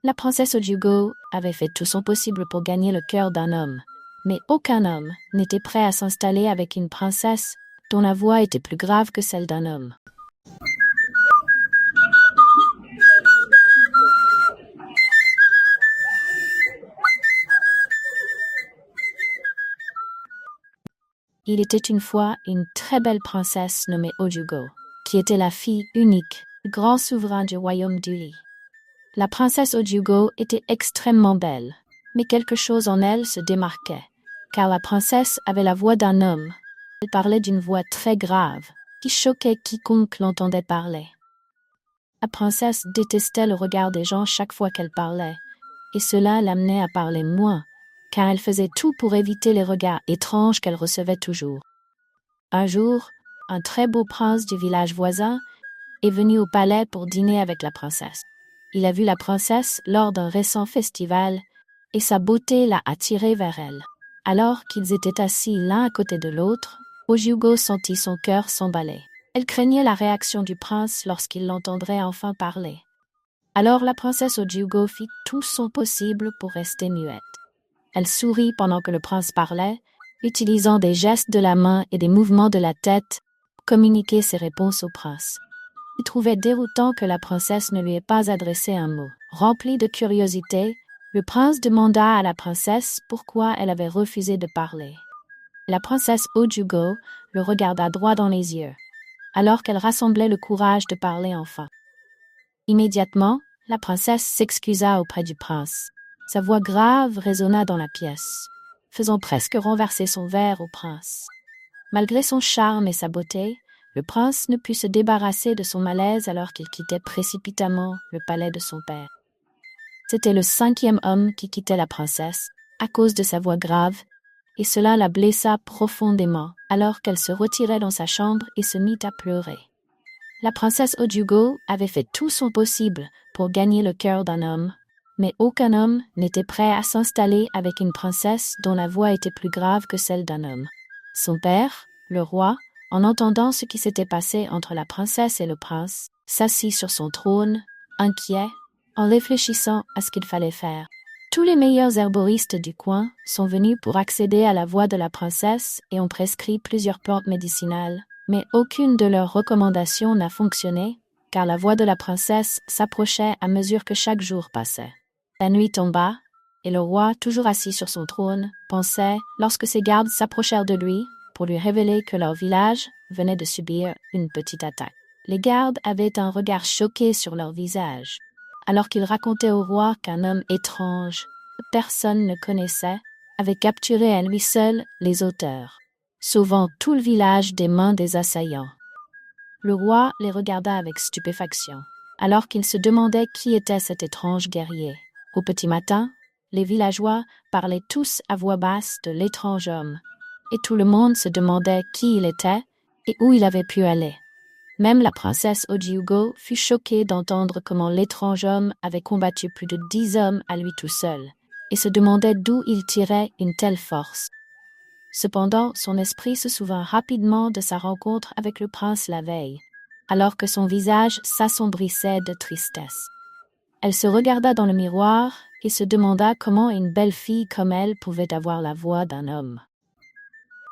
La princesse Ojugo avait fait tout son possible pour gagner le cœur d'un homme, mais aucun homme n'était prêt à s'installer avec une princesse dont la voix était plus grave que celle d'un homme. Il était une fois une très belle princesse nommée Ojugo, qui était la fille unique du grand souverain du royaume d'Uli. La princesse Ojugo était extrêmement belle, mais quelque chose en elle se démarquait, car la princesse avait la voix d'un homme. Elle parlait d'une voix très grave, qui choquait quiconque l'entendait parler. La princesse détestait le regard des gens chaque fois qu'elle parlait, et cela l'amenait à parler moins, car elle faisait tout pour éviter les regards étranges qu'elle recevait toujours. Un jour, un très beau prince du village voisin est venu au palais pour dîner avec la princesse. Il a vu la princesse lors d'un récent festival et sa beauté l'a attiré vers elle. Alors qu'ils étaient assis l'un à côté de l'autre, Ojugo sentit son cœur s'emballer. Elle craignait la réaction du prince lorsqu'il l'entendrait enfin parler. Alors la princesse Ojugo fit tout son possible pour rester muette. Elle sourit pendant que le prince parlait, utilisant des gestes de la main et des mouvements de la tête pour communiquer ses réponses au prince. Il trouvait déroutant que la princesse ne lui ait pas adressé un mot. Rempli de curiosité, le prince demanda à la princesse pourquoi elle avait refusé de parler. La princesse Ojugo le regarda droit dans les yeux, alors qu'elle rassemblait le courage de parler enfin. Immédiatement, la princesse s'excusa auprès du prince. Sa voix grave résonna dans la pièce, faisant presque renverser son verre au prince. Malgré son charme et sa beauté, le prince ne put se débarrasser de son malaise alors qu'il quittait précipitamment le palais de son père. C'était le 5e homme qui quittait la princesse à cause de sa voix grave, et cela la blessa profondément alors qu'elle se retirait dans sa chambre et se mit à pleurer. La princesse Ojugo avait fait tout son possible pour gagner le cœur d'un homme, mais aucun homme n'était prêt à s'installer avec une princesse dont la voix était plus grave que celle d'un homme. Son père, le roi, en entendant ce qui s'était passé entre la princesse et le prince, s'assit sur son trône, inquiet, en réfléchissant à ce qu'il fallait faire. Tous les meilleurs herboristes du coin sont venus pour accéder à la voix de la princesse et ont prescrit plusieurs plantes médicinales, mais aucune de leurs recommandations n'a fonctionné, car la voix de la princesse s'approchait à mesure que chaque jour passait. La nuit tomba, et le roi, toujours assis sur son trône, pensait, lorsque ses gardes s'approchèrent de lui, pour lui révéler que leur village venait de subir une petite attaque. Les gardes avaient un regard choqué sur leur visage, alors qu'ils racontaient au roi qu'un homme étrange, que personne ne connaissait, avait capturé à lui seul les auteurs, sauvant tout le village des mains des assaillants. Le roi les regarda avec stupéfaction, alors qu'il se demandait qui était cet étrange guerrier. Au petit matin, les villageois parlaient tous à voix basse de l'étrange homme, et tout le monde se demandait qui il était et où il avait pu aller. Même la princesse Ojugo fut choquée d'entendre comment l'étrange homme avait combattu plus de 10 hommes à lui tout seul, et se demandait d'où il tirait une telle force. Cependant, son esprit se souvint rapidement de sa rencontre avec le prince la veille, alors que son visage s'assombrissait de tristesse. Elle se regarda dans le miroir et se demanda comment une belle fille comme elle pouvait avoir la voix d'un homme.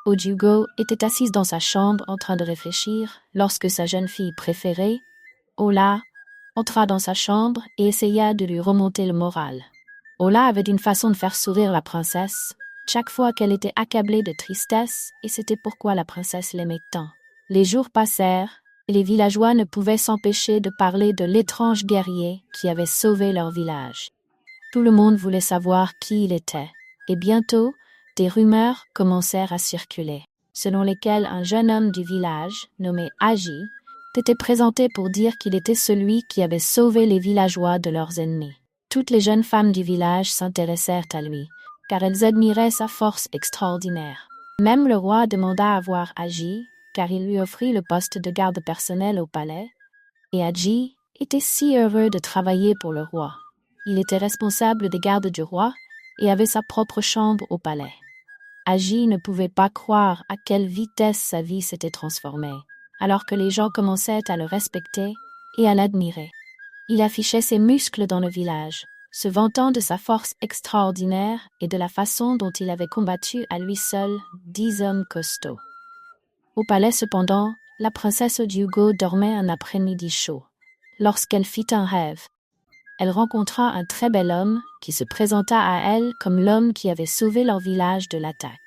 Ojugo était assise dans sa chambre en train de réfléchir lorsque sa jeune fille préférée, Ola, entra dans sa chambre et essaya de lui remonter le moral. Ola avait une façon de faire sourire la princesse chaque fois qu'elle était accablée de tristesse, et c'était pourquoi la princesse l'aimait tant. Les jours passèrent, et les villageois ne pouvaient s'empêcher de parler de l'étrange guerrier qui avait sauvé leur village. Tout le monde voulait savoir qui il était, et bientôt, des rumeurs commencèrent à circuler, selon lesquelles un jeune homme du village, nommé Agi, était présenté pour dire qu'il était celui qui avait sauvé les villageois de leurs ennemis. Toutes les jeunes femmes du village s'intéressèrent à lui, car elles admiraient sa force extraordinaire. Même le roi demanda à voir Agi, car il lui offrit le poste de garde personnel au palais, et Agi était si heureux de travailler pour le roi. Il était responsable des gardes du roi et avait sa propre chambre au palais. Agi ne pouvait pas croire à quelle vitesse sa vie s'était transformée, alors que les gens commençaient à le respecter et à l'admirer. Il affichait ses muscles dans le village, se vantant de sa force extraordinaire et de la façon dont il avait combattu à lui seul 10 hommes costauds. Au palais cependant, la princesse Ojiugo dormait un après-midi chaud. Lorsqu'elle fit un rêve, elle rencontra un très bel homme qui se présenta à elle comme l'homme qui avait sauvé leur village de l'attaque.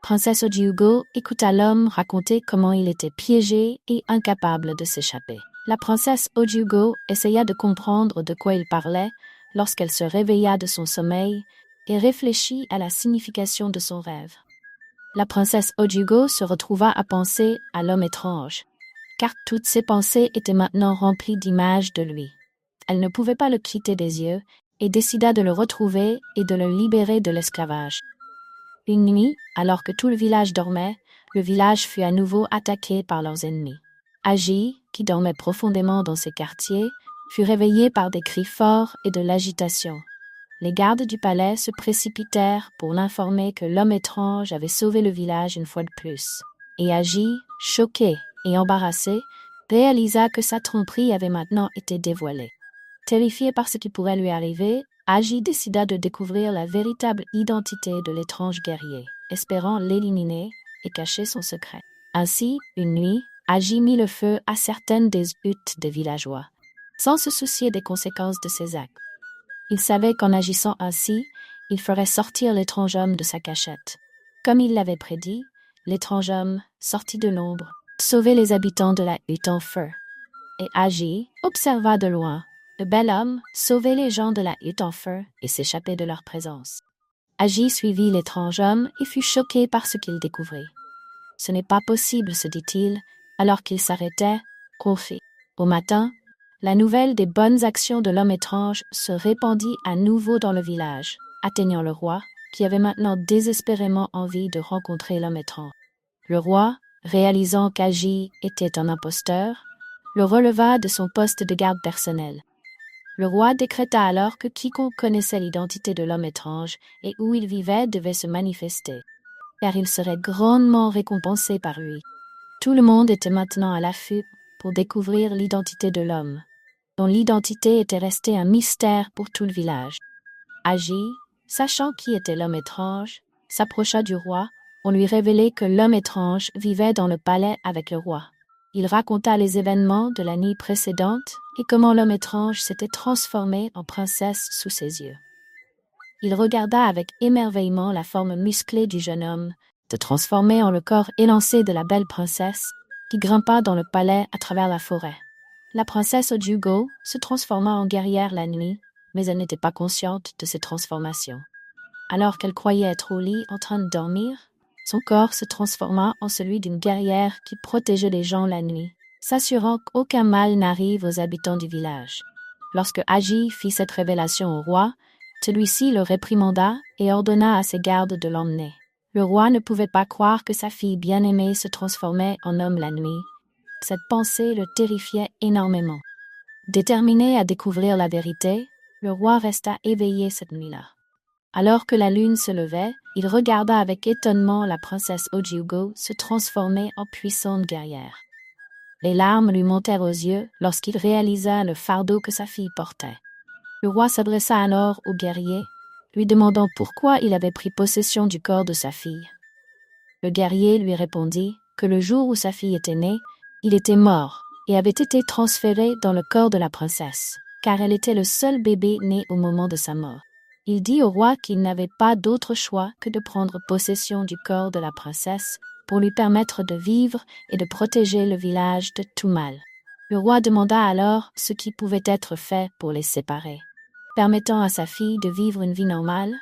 Princesse Ojiugo écouta l'homme raconter comment il était piégé et incapable de s'échapper. La princesse Ojiugo essaya de comprendre de quoi il parlait lorsqu'elle se réveilla de son sommeil et réfléchit à la signification de son rêve. La princesse Ojiugo se retrouva à penser à l'homme étrange, car toutes ses pensées étaient maintenant remplies d'images de lui. Elle ne pouvait pas le quitter des yeux et décida de le retrouver et de le libérer de l'esclavage. Une nuit, alors que tout le village dormait, le village fut à nouveau attaqué par leurs ennemis. Agi, qui dormait profondément dans ses quartiers, fut réveillé par des cris forts et de l'agitation. Les gardes du palais se précipitèrent pour l'informer que l'homme étrange avait sauvé le village une fois de plus. Et Agi, choqué et embarrassé, réalisa que sa tromperie avait maintenant été dévoilée. Terrifié par ce qui pourrait lui arriver, Agi décida de découvrir la véritable identité de l'étrange guerrier, espérant l'éliminer et cacher son secret. Ainsi, une nuit, Agi mit le feu à certaines des huttes des villageois, sans se soucier des conséquences de ses actes. Il savait qu'en agissant ainsi, il ferait sortir l'étrange homme de sa cachette. Comme il l'avait prédit, l'étrange homme, sorti de l'ombre, sauvait les habitants de la hutte en feu. Et Agi observa de loin le bel homme sauver les gens de la hutte en feu et s'échapper de leur présence. Agi suivit l'étrange homme et fut choqué par ce qu'il découvrit. Ce n'est pas possible, se dit-il, alors qu'il s'arrêtait, confus. Au matin, la nouvelle des bonnes actions de l'homme étrange se répandit à nouveau dans le village, atteignant le roi, qui avait maintenant désespérément envie de rencontrer l'homme étrange. Le roi, réalisant qu'Agi était un imposteur, le releva de son poste de garde personnel. Le roi décréta alors que quiconque connaissait l'identité de l'homme étrange et où il vivait devait se manifester, car il serait grandement récompensé par lui. Tout le monde était maintenant à l'affût pour découvrir l'identité de l'homme, dont l'identité était restée un mystère pour tout le village. Agi, sachant qui était l'homme étrange, s'approcha du roi pour lui révéler que l'homme étrange vivait dans le palais avec le roi. Il raconta les événements de la nuit précédente et comment l'homme étrange s'était transformé en princesse sous ses yeux. Il regarda avec émerveillement la forme musclée du jeune homme, se transformer en le corps élancé de la belle princesse, qui grimpa dans le palais à travers la forêt. La princesse Ojiugo se transforma en guerrière la nuit, mais elle n'était pas consciente de ces transformations. Alors qu'elle croyait être au lit en train de dormir, son corps se transforma en celui d'une guerrière qui protégeait les gens la nuit, s'assurant qu'aucun mal n'arrive aux habitants du village. Lorsque Agi fit cette révélation au roi, celui-ci le réprimanda et ordonna à ses gardes de l'emmener. Le roi ne pouvait pas croire que sa fille bien-aimée se transformait en homme la nuit. Cette pensée le terrifiait énormément. Déterminé à découvrir la vérité, le roi resta éveillé cette nuit-là. Alors que la lune se levait, il regarda avec étonnement la princesse Ojiugo se transformer en puissante guerrière. Les larmes lui montèrent aux yeux lorsqu'il réalisa le fardeau que sa fille portait. Le roi s'adressa alors au guerrier, lui demandant pourquoi il avait pris possession du corps de sa fille. Le guerrier lui répondit que le jour où sa fille était née, il était mort et avait été transféré dans le corps de la princesse, car elle était le seul bébé né au moment de sa mort. Il dit au roi qu'il n'avait pas d'autre choix que de prendre possession du corps de la princesse pour lui permettre de vivre et de protéger le village de tout mal. Le roi demanda alors ce qui pouvait être fait pour les séparer, permettant à sa fille de vivre une vie normale,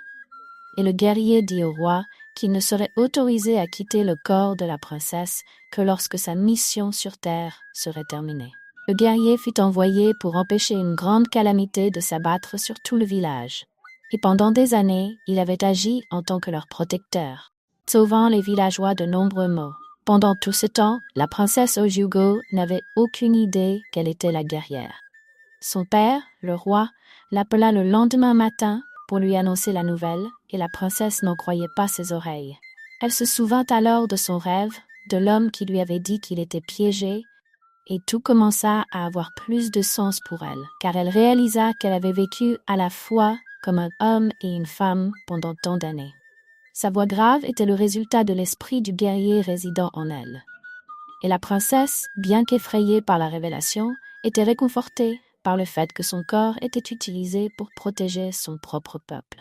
et le guerrier dit au roi qu'il ne serait autorisé à quitter le corps de la princesse que lorsque sa mission sur terre serait terminée. Le guerrier fut envoyé pour empêcher une grande calamité de s'abattre sur tout le village. Et pendant des années, il avait agi en tant que leur protecteur, sauvant les villageois de nombreux maux. Pendant tout ce temps, la princesse Ojiugo n'avait aucune idée qu'elle était la guerrière. Son père, le roi, l'appela le lendemain matin pour lui annoncer la nouvelle, et la princesse n'en croyait pas ses oreilles. Elle se souvint alors de son rêve, de l'homme qui lui avait dit qu'il était piégé, et tout commença à avoir plus de sens pour elle, car elle réalisa qu'elle avait vécu à la fois comme un homme et une femme pendant tant d'années. Sa voix grave était le résultat de l'esprit du guerrier résidant en elle. Et la princesse, bien qu'effrayée par la révélation, était réconfortée par le fait que son corps était utilisé pour protéger son propre peuple.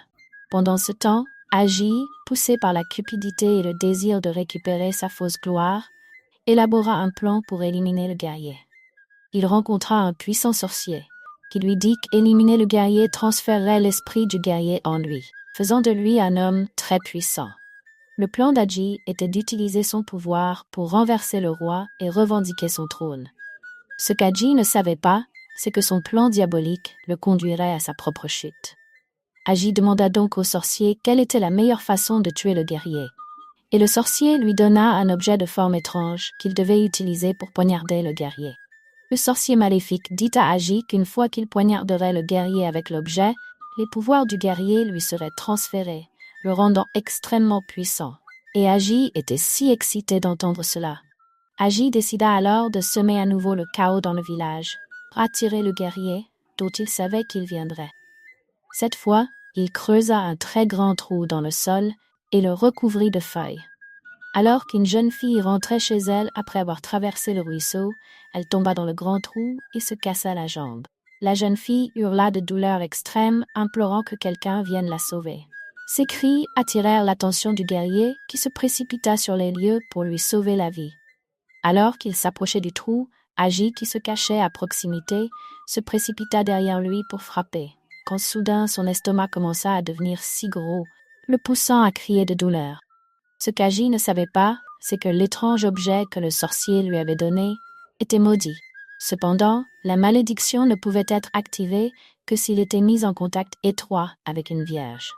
Pendant ce temps, Agi, poussé par la cupidité et le désir de récupérer sa fausse gloire, élabora un plan pour éliminer le guerrier. Il rencontra un puissant sorcier, qui lui dit qu'éliminer le guerrier transférerait l'esprit du guerrier en lui, faisant de lui un homme très puissant. Le plan d'Agi était d'utiliser son pouvoir pour renverser le roi et revendiquer son trône. Ce qu'Agi ne savait pas, c'est que son plan diabolique le conduirait à sa propre chute. Agi demanda donc au sorcier quelle était la meilleure façon de tuer le guerrier, et le sorcier lui donna un objet de forme étrange qu'il devait utiliser pour poignarder le guerrier. Le sorcier maléfique dit à Agi qu'une fois qu'il poignarderait le guerrier avec l'objet, les pouvoirs du guerrier lui seraient transférés, le rendant extrêmement puissant. Et Agi était si excité d'entendre cela. Agi décida alors de semer à nouveau le chaos dans le village, pour attirer le guerrier, dont il savait qu'il viendrait. Cette fois, il creusa un très grand trou dans le sol et le recouvrit de feuilles. Alors qu'une jeune fille rentrait chez elle après avoir traversé le ruisseau, elle tomba dans le grand trou et se cassa la jambe. La jeune fille hurla de douleur extrême, implorant que quelqu'un vienne la sauver. Ces cris attirèrent l'attention du guerrier qui se précipita sur les lieux pour lui sauver la vie. Alors qu'il s'approchait du trou, Agi, qui se cachait à proximité, se précipita derrière lui pour frapper, quand soudain son estomac commença à devenir si gros, le poussant à crier de douleur. Ce qu'Agi ne savait pas, c'est que l'étrange objet que le sorcier lui avait donné était maudit. Cependant, la malédiction ne pouvait être activée que s'il était mis en contact étroit avec une vierge.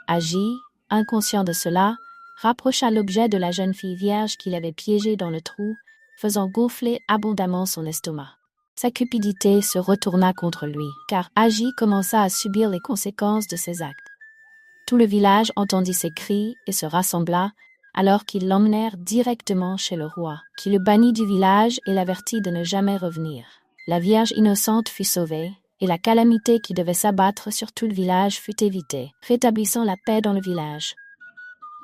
Agi, inconscient de cela, rapprocha l'objet de la jeune fille vierge qu'il avait piégée dans le trou, faisant gonfler abondamment son estomac. Sa cupidité se retourna contre lui, car Agi commença à subir les conséquences de ses actes. Tout le village entendit ses cris et se rassembla, alors qu'ils l'emmenèrent directement chez le roi, qui le bannit du village et l'avertit de ne jamais revenir. La Vierge innocente fut sauvée, et la calamité qui devait s'abattre sur tout le village fut évitée, rétablissant la paix dans le village.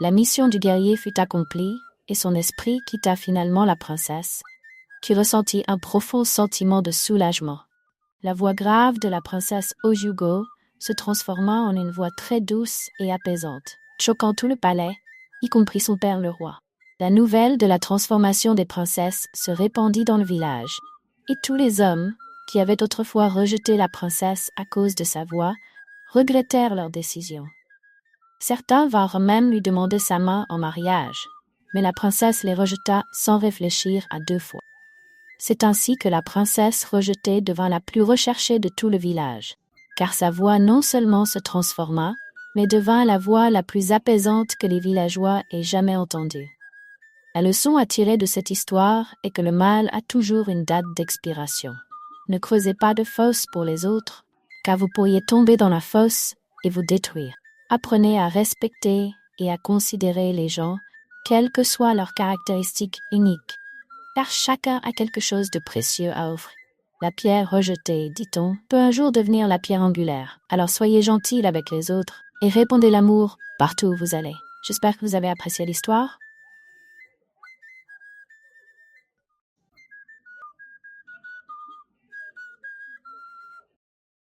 La mission du guerrier fut accomplie, et son esprit quitta finalement la princesse, qui ressentit un profond sentiment de soulagement. La voix grave de la princesse Ojugo se transforma en une voix très douce et apaisante, choquant tout le palais, y compris son père le roi. La nouvelle de la transformation des princesses se répandit dans le village, et tous les hommes, qui avaient autrefois rejeté la princesse à cause de sa voix, regrettèrent leur décision. Certains vinrent même lui demander sa main en mariage, mais la princesse les rejeta sans réfléchir à deux fois. C'est ainsi que la princesse rejetée devint la plus recherchée de tout le village, car sa voix non seulement se transforma, mais devint la voix la plus apaisante que les villageois aient jamais entendue. La leçon à tirer de cette histoire est que le mal a toujours une date d'expiration. Ne creusez pas de fosse pour les autres, car vous pourriez tomber dans la fosse et vous détruire. Apprenez à respecter et à considérer les gens, quelles que soient leurs caractéristiques uniques, car chacun a quelque chose de précieux à offrir. La pierre rejetée, dit-on, peut un jour devenir la pierre angulaire. Alors soyez gentils avec les autres et répandez l'amour partout où vous allez. J'espère que vous avez apprécié l'histoire.